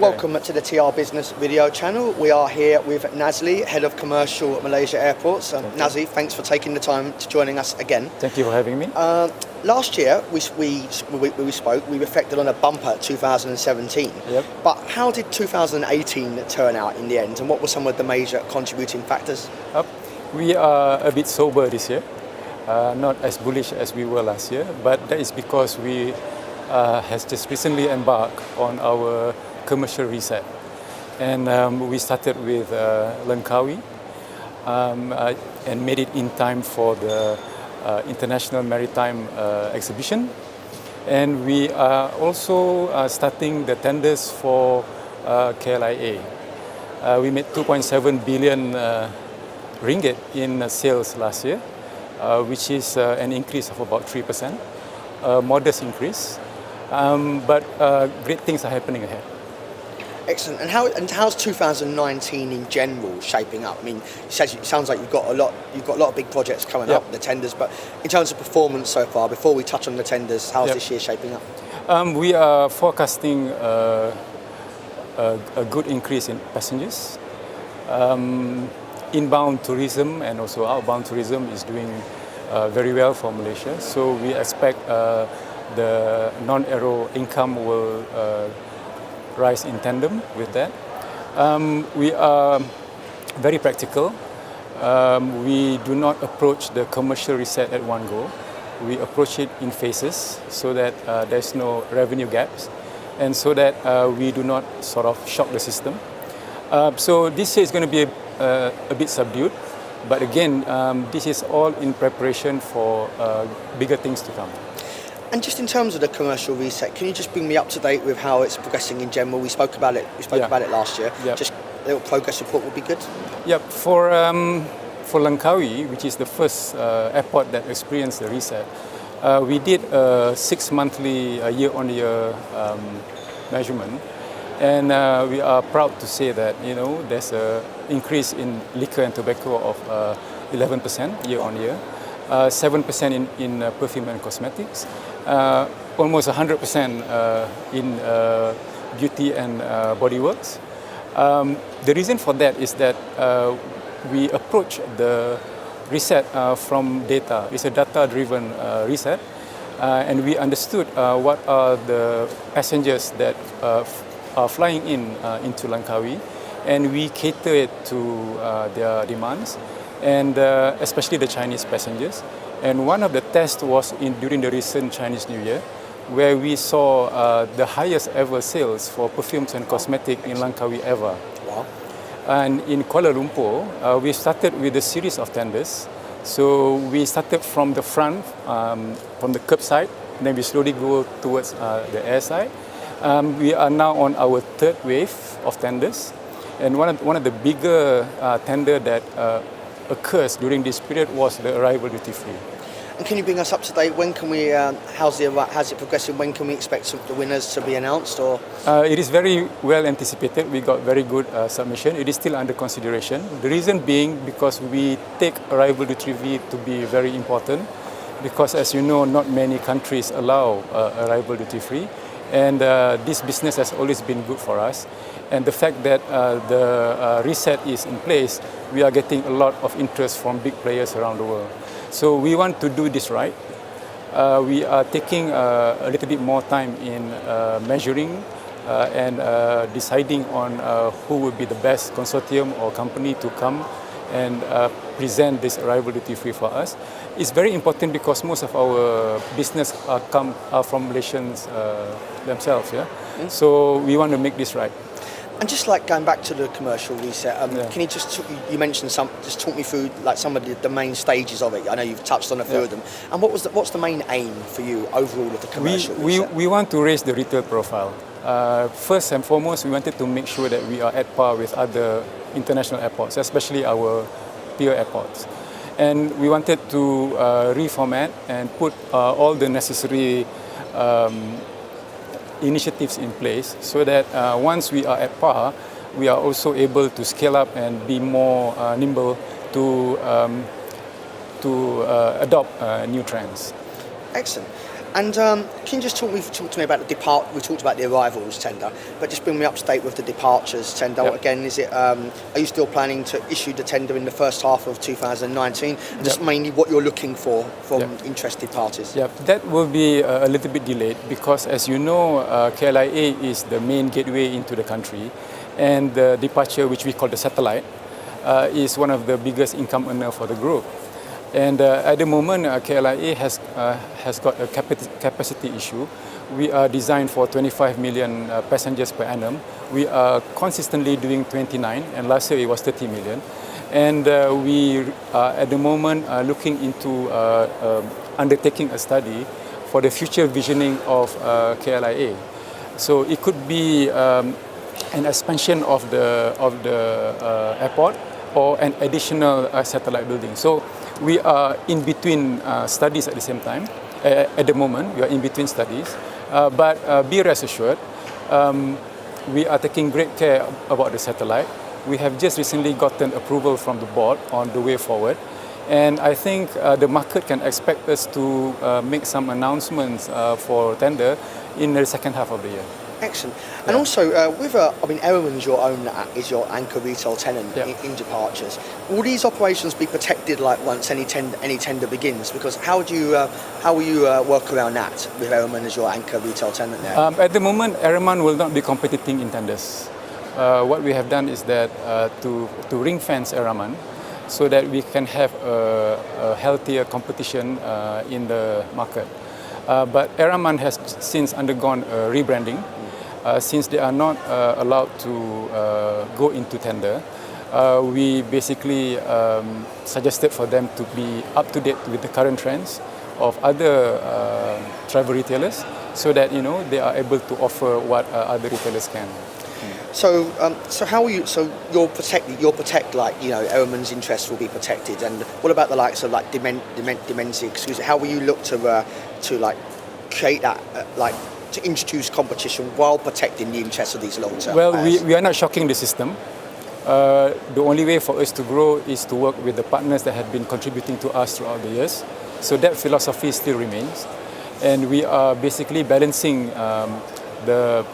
Welcome to the TRBusiness video channel. We are here with Nazli, Head of Commercial at Malaysia Airports. Nazli, thanks for taking the time to joining us again. Thank you for having me. Last year, we spoke, we reflected on a bumper 2017. Yep. But how did 2018 turn out in the end, and what were some of the major contributing factors? We are a bit sober this year, not as bullish as we were last year, but that is because we has just recently embarked on our commercial reset. And we started with Langkawi and made it in time for the International Maritime Exhibition. And we are also starting the tenders for KLIA. We made 2.7 billion ringgit in sales last year, which is an increase of about 3%, a modest increase, but great things are happening ahead. Excellent. And how's 2019 in general shaping up? I mean, it sounds like you've got a lot of big projects coming up, the tenders. But in terms of performance so far, before we touch on the tenders, how's this year shaping up? We are forecasting a good increase in passengers. Inbound tourism and also outbound tourism is doing very well for Malaysia. So we expect the non-aero income will rise in tandem with that. We are very practical. We do not approach the commercial reset at one go. We approach it in phases so that there's no revenue gaps and so that we do not sort of shock the system. So this year is going to be a bit subdued, but again, this is all in preparation for bigger things to come. And just in terms of the commercial reset, can you just bring me up to date with how it's progressing in general? We spoke about it. About it last year. Yep. Just a little progress report would be good. Yep. For Langkawi, which is the first airport that experienced the reset, we did a 6-monthly year-on-year measurement, and we are proud to say that there's an increase in liquor and tobacco of 11% year-on-year. 7% in perfume and cosmetics, almost 100% in beauty and body works. The reason for that is that we approach the reset from data. It's a data-driven reset, and we understood what are the passengers that are flying into Langkawi, and we cater it to their demands, and especially the Chinese passengers. And one of the tests was during the recent Chinese New Year, where we saw the highest ever sales for perfumes and cosmetics in Langkawi ever. Wow. And in Kuala Lumpur, we started with a series of tenders. So we started from the front, from the curbside, and then we slowly go towards the airside. We are now on our third wave of tenders. And one of the bigger tender that occurs during this period was the arrival duty free. And can you bring us up to date? When can we? How's it progressing? When can we expect the winners to be announced? Or it is very well anticipated. We got very good submission. It is still under consideration. The reason being because we take arrival duty free to be very important, because as you know, not many countries allow arrival duty free, and this business has always been good for us. And the fact that the reset is in place, we are getting a lot of interest from big players around the world. So we want to do this right. We are taking a little bit more time in measuring and deciding on who would be the best consortium or company to come and present this arrival duty free for us. It's very important because most of our business are from Malaysians themselves. Yeah? So we want to make this right. And just like going back to the commercial reset, can you you mentioned just talk me through like some of the main stages of it? I know you've touched on a few of them. And what's the main aim for you overall of the commercial reset? We want to raise the retail profile. First and foremost, we wanted to make sure that we are at par with other international airports, especially our peer airports. And we wanted to reformat and put all the necessary initiatives in place so that once we are at par, we are also able to scale up and be more nimble to adopt new trends. Excellent. And can you just talk to me about the we talked about the arrivals tender, but just bring me up to date with the departures tender. Yep. Again, is it? Are you still planning to issue the tender in the first half of 2019? And just mainly what you're looking for from interested parties. Yeah, that will be a little bit delayed because, as you know, KLIA is the main gateway into the country, and the departure, which we call the satellite, is one of the biggest income earner for the group. And at the moment, KLIA has got a capacity issue. We are designed for 25 million passengers per annum. We are consistently doing 29, and last year it was 30 million. And we are at the moment looking into undertaking a study for the future visioning of KLIA. So it could be an expansion of the airport or an additional satellite building. So we are in between studies at the same time. At the moment, we are in between studies. But be rest assured, we are taking great care about the satellite. We have just recently gotten approval from the board on the way forward. And I think the market can expect us to make some announcements for tender in the second half of the year. Excellent. And also, with Ereman's is your anchor retail tenant in departures. Will these operations be protected like once any tender begins? Because how will you work around that with Ereman as your anchor retail tenant there? At the moment, Ereman will not be competing in tenders. What we have done is that to ring fence Ereman so that we can have a healthier competition in the market. But Ereman has since undergone rebranding. Since they are not allowed to go into tender, we basically suggested for them to be up to date with the current trends of other travel retailers, so that they are able to offer what other retailers can. So, how will you? So you'll protect like Ereman's interests will be protected, and what about the likes of like Dimensi? Excuse me. How will you look to like create that to introduce competition while protecting the interests of these long-term Well, players? we are not shocking the system. The only way for us to grow is to work with the partners that have been contributing to us throughout the years. So that philosophy still remains. And we are basically balancing the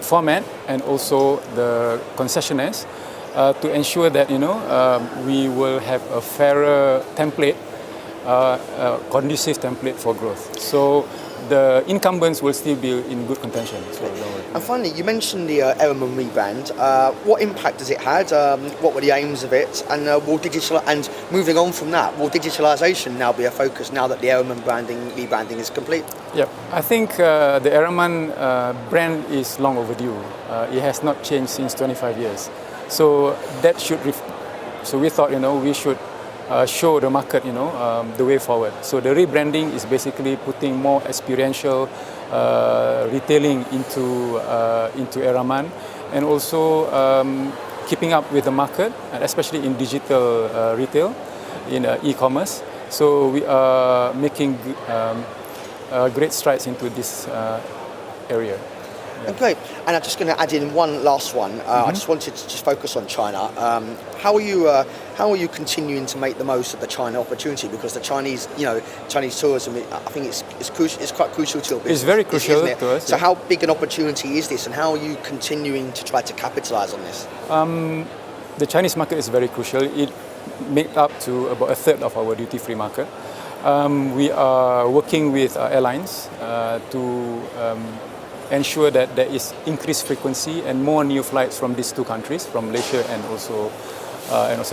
format and also the concessionaires to ensure that we will have a fairer template, conducive template for growth. So the incumbents will still be in good contention. So don't worry. And finally, you mentioned the Ereman rebrand. What impact has it had? What were the aims of it? And moving on from that, will digitalisation now be a focus now that the Ereman rebranding is complete? Yep. I think the Ereman brand is long overdue. It has not changed since 25 years. So that should. So we thought we should show the market the way forward. So the rebranding is basically putting more experiential retailing into Ereman, and also keeping up with the market, and especially in digital retail, in e-commerce. So we are making great strides into this area. Yeah. Great. And I'm just going to add in one last one. I just wanted to just focus on China. How are you continuing to make the most of the China opportunity? Because the Chinese tourism, I think it's quite crucial to your business. It's very crucial to us. So how big an opportunity is this, and how are you continuing to try to capitalise on this? The Chinese market is very crucial. It made up to about a third of our duty-free market. We are working with airlines to ensure that there is increased frequency and more new flights from these two countries, from Malaysia and also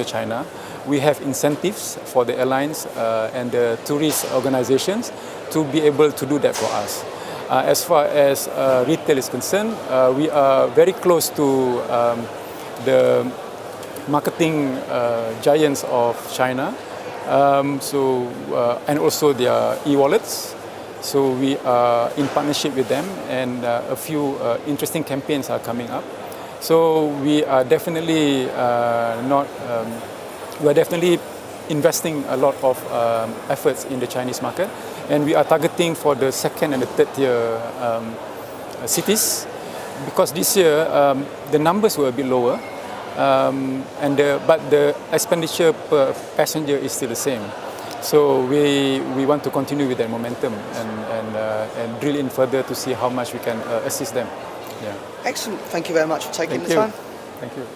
China. We have incentives for the airlines and the tourist organizations to be able to do that for us. As far as retail is concerned, we are very close to the marketing giants of China, and also their e-wallets. So we are in partnership with them, and a few interesting campaigns are coming up. So we are definitely we are definitely investing a lot of efforts in the Chinese market, and we are targeting for the second and the third tier cities, because this year the numbers were a bit lower, but the expenditure per passenger is still the same. So we want to continue with that momentum and drill in further to see how much we can assist them. Yeah. Excellent. Thank you very much for taking Thank the you. time. Thank you.